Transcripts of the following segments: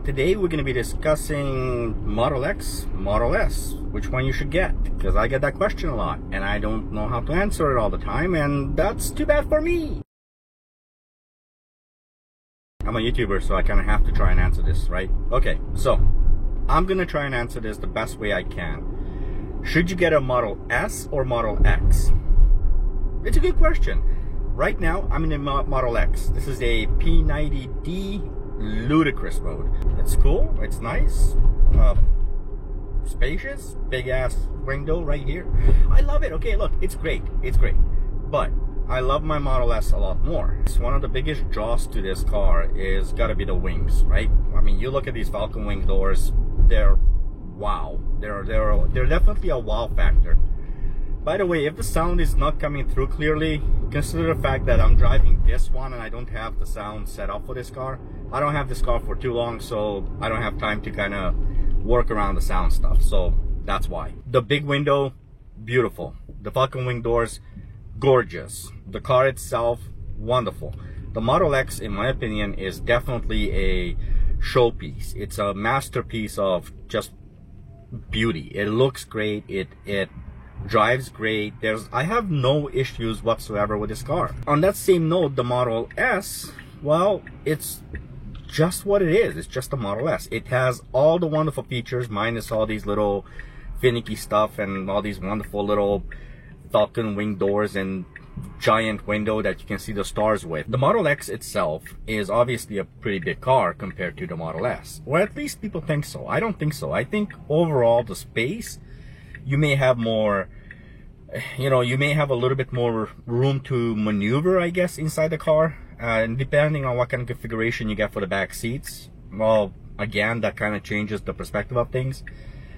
today we're going to be discussing Model X, Model S, which one you should get, because I get that question a lot and I don't know how to answer it all the time, and that's too bad for me. I'm a YouTuber, so I kind of have to try and answer this, right? Okay, so I'm going to try and answer this the best way I can. Should you get a Model S or Model X? It's a good question. Right now, I'm in a Model X. This is a P90D ludicrous mode. It's cool, it's nice, spacious, big ass window right here. I love it. Okay, look, it's great, but I love my Model S a lot more. It's one of the biggest draws to this car is gotta be the wings, right? I mean, you look at these Falcon wing doors, they're wow. They're definitely a wow factor. By the way, if the sound is not coming through clearly, consider the fact that I'm driving this one and I don't have the sound set up for this car. I don't have this car for too long, so I don't have time to kind of work around the sound stuff. So that's why. The big window, beautiful. The Falcon wing doors, gorgeous. The car itself, wonderful. The Model X, in my opinion, is definitely a showpiece. It's a masterpiece of just beauty. It looks great. It drives great. I have no issues whatsoever with this car. On that same note, the Model S, well, it's just what it is. It's just a Model S. It has all the wonderful features minus all these little finicky stuff and all these wonderful little Falcon wing doors and giant window that you can see the stars with. The Model X itself is obviously a pretty big car compared to the Model S, or at least people think so. I don't think so. I think overall the space, you may have more, you may have a little bit more room to maneuver, I guess, inside the car. And depending on what kind of configuration you get for the back seats, well, again, that kind of changes the perspective of things.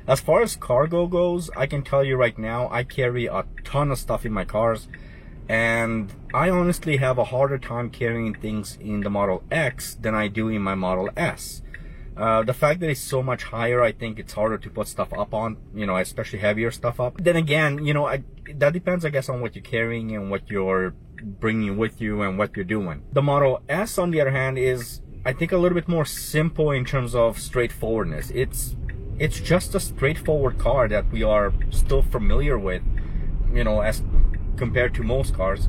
As far as cargo goes, I can tell you right now, I carry a ton of stuff in my cars, and I honestly have a harder time carrying things in the Model X than I do in my Model S. The fact that it's so much higher, I think it's harder to put stuff up on, especially heavier stuff up. Then again, that depends, I guess, on what you're carrying and what you're bringing with you and what you're doing. The Model S, on the other hand, is, I think, a little bit more simple in terms of straightforwardness. It's just a straightforward car that we are still familiar with, as compared to most cars.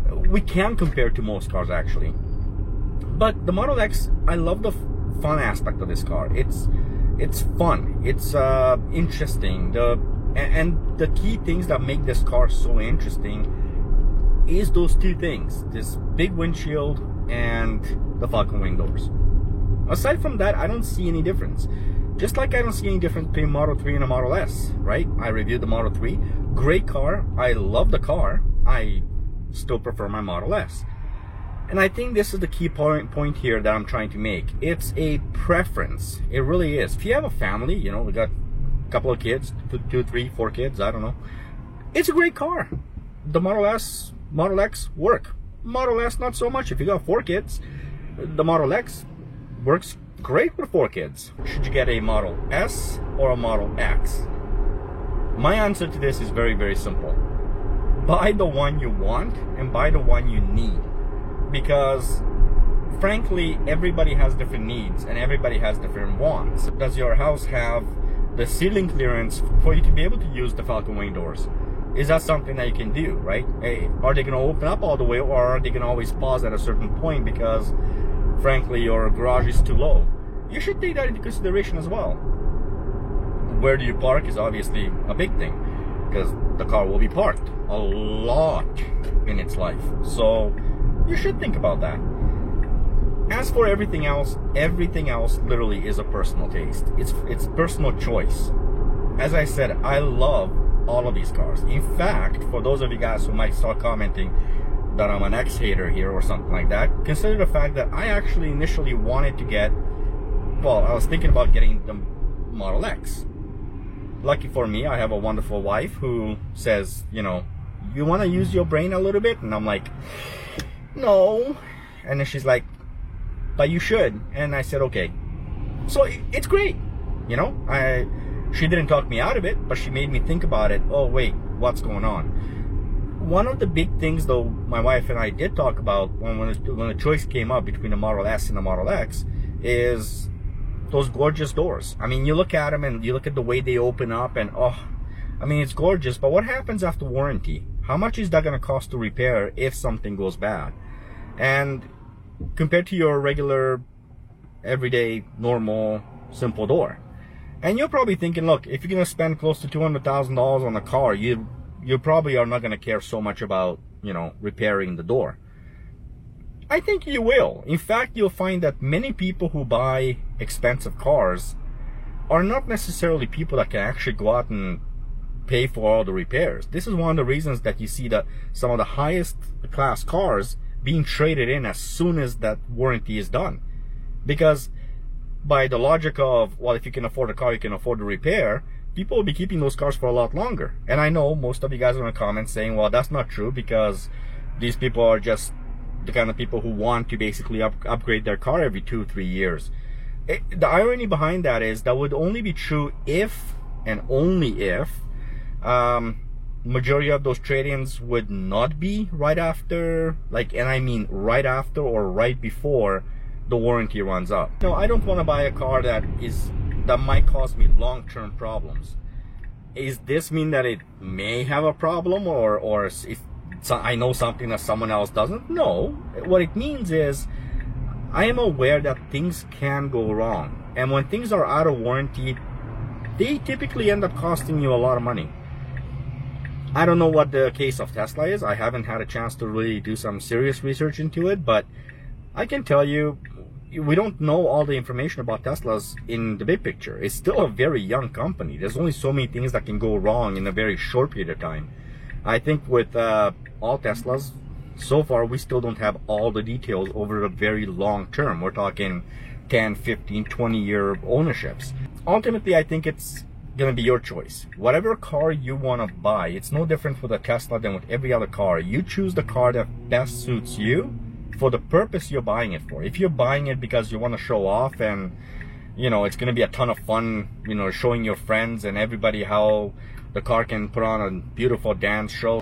We can compare to most cars, actually. But the Model X, I love the fun aspect of this car. It's fun. It's interesting. And the key things that make this car so interesting is those two things: this big windshield and the Falcon wing doors. Aside from that, I don't see any difference. Just like I don't see any difference between Model 3 and a Model S, right? I reviewed the Model 3. Great car. I love the car. I still prefer my Model S. And I think this is the key point here that I'm trying to make. It's a preference. It really is. If you have a family, we got a couple of kids, 2, 3, 4 kids, I don't know. It's a great car. The Model S, Model X work. Model S, not so much. If you got 4 kids, the Model X works great with 4 kids. Should you get a Model S or a Model X? My answer to this is very, very simple. Buy the one you want and buy the one you need. Because, frankly, everybody has different needs and everybody has different wants. Does your house have the ceiling clearance for you to be able to use the Falcon wing doors? Is that something that you can do, right? Are they going to open up all the way, or are they going to always pause at a certain point because, frankly, your garage is too low? You should take that into consideration as well. Where do you park is obviously a big thing, because the car will be parked a lot in its life. So you should think about that. As for everything else literally is a personal taste. It's personal choice. As I said, I love all of these cars. In fact, for those of you guys who might start commenting that I'm an X hater here or something like that, consider the fact that I actually initially wanted to get, I was thinking about getting the Model X. Lucky for me, I have a wonderful wife who says, you want to use your brain a little bit? And I'm like, no. And then she's like, but you should. And I said, okay. So it's great. She didn't talk me out of it, but she made me think about it. Oh, wait, what's going on? One of the big things, though, my wife and I did talk about when the choice came up between the Model S and the Model X is those gorgeous doors. I mean, you look at them and you look at the way they open up, and oh, I mean, it's gorgeous. But what happens after warranty? How much is that going to cost to repair if something goes bad? And compared to your regular, everyday, normal, simple door. And you're probably thinking, look, if you're going to spend close to $200,000 on a car, you probably are not going to care so much about, you know, repairing the door. I think you will. In fact, you'll find that many people who buy expensive cars are not necessarily people that can actually go out and pay for all the repairs. This is one of the reasons that you see that some of the highest class cars being traded in as soon as that warranty is done. Because by the logic of, well, if you can afford a car, you can afford the repair, people will be keeping those cars for a lot longer. And I know most of you guys are in the comments saying, well, that's not true, because these people are just the kind of people who want to basically upgrade their car every 2-3 years. The irony behind that is that would only be true if, and only if, majority of those trade-ins would not be right after, like, and I mean right after or right before the warranty runs out. No, I don't want to buy a car that might cause me long-term problems. Is this mean that it may have a problem, or if I know something that someone else doesn't? No. What it means is I am aware that things can go wrong, and when things are out of warranty, they typically end up costing you a lot of money. I don't know what the case of Tesla is. I haven't had a chance to really do some serious research into it, but I can tell you, we don't know all the information about Teslas in the big picture. It's still a very young company. There's only so many things that can go wrong in a very short period of time. I think with all Teslas, so far we still don't have all the details over a very long term. We're talking 10, 15, 20-year ownerships. Ultimately, I think it's going to be your choice. Whatever car you want to buy, it's no different with a Tesla than with every other car. You choose the car that best suits you for the purpose you're buying it for. If you're buying it because you want to show off and, you know, it's going to be a ton of fun, you know, showing your friends and everybody how the car can put on a beautiful dance show.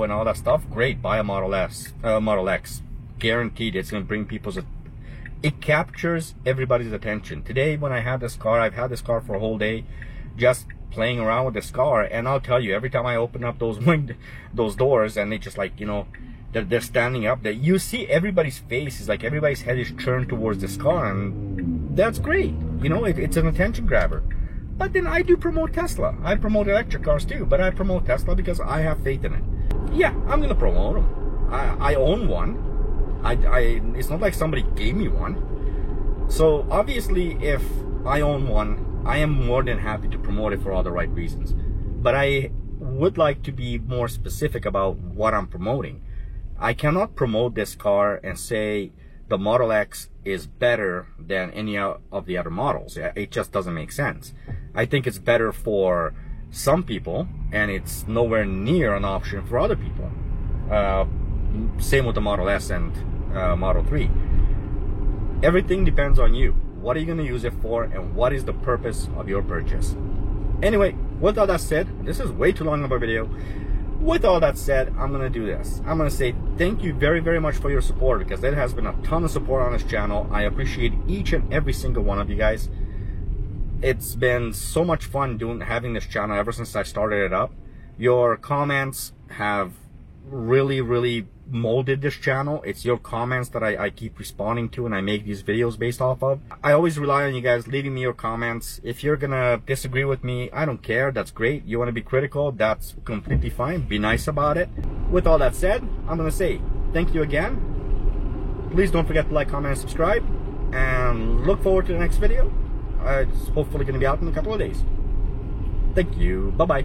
And all that stuff, great, buy a Model S, Model X. Guaranteed it's going to bring people's, it captures everybody's attention. Today when I had this car, I've had this car for a whole day, just playing around with this car, and I'll tell you, every time I open up those doors, and they just, like, you know, they're standing up there, you see everybody's face is like, everybody's head is turned towards this car, and that's great. You know, it's an attention grabber. But then I do promote Tesla. I promote electric cars too, but I promote Tesla because I have faith in it. Yeah, I'm gonna promote them. I own one. It's not like somebody gave me one. So obviously, if I own one, I am more than happy to promote it for all the right reasons. But I would like to be more specific about what I'm promoting. I cannot promote this car and say the Model X is better than any of the other models. It just doesn't make sense. I think it's better for some people, and it's nowhere near an option for other people. Same with the Model S and Model 3. Everything depends on you. What are you going to use it for, and what is the purpose of your purchase? Anyway, with all that said, this is way too long of a video. With all that said, I'm going to do this. I'm going to say thank you very, very much for your support, because there has been a ton of support on this channel. I appreciate each and every single one of you guys. It's been so much fun having this channel ever since I started it up. Your comments have really, really molded this channel. It's your comments that I keep responding to, and I make these videos based off of. I always rely on you guys leaving me your comments. If you're gonna disagree with me, I don't care. That's great. You want to be critical, that's completely fine. Be nice about it. With all that said, I'm gonna say thank you again. Please don't forget to like, comment, and subscribe, and look forward to the next video. It's hopefully going to be out in a couple of days. Thank you. Bye-bye.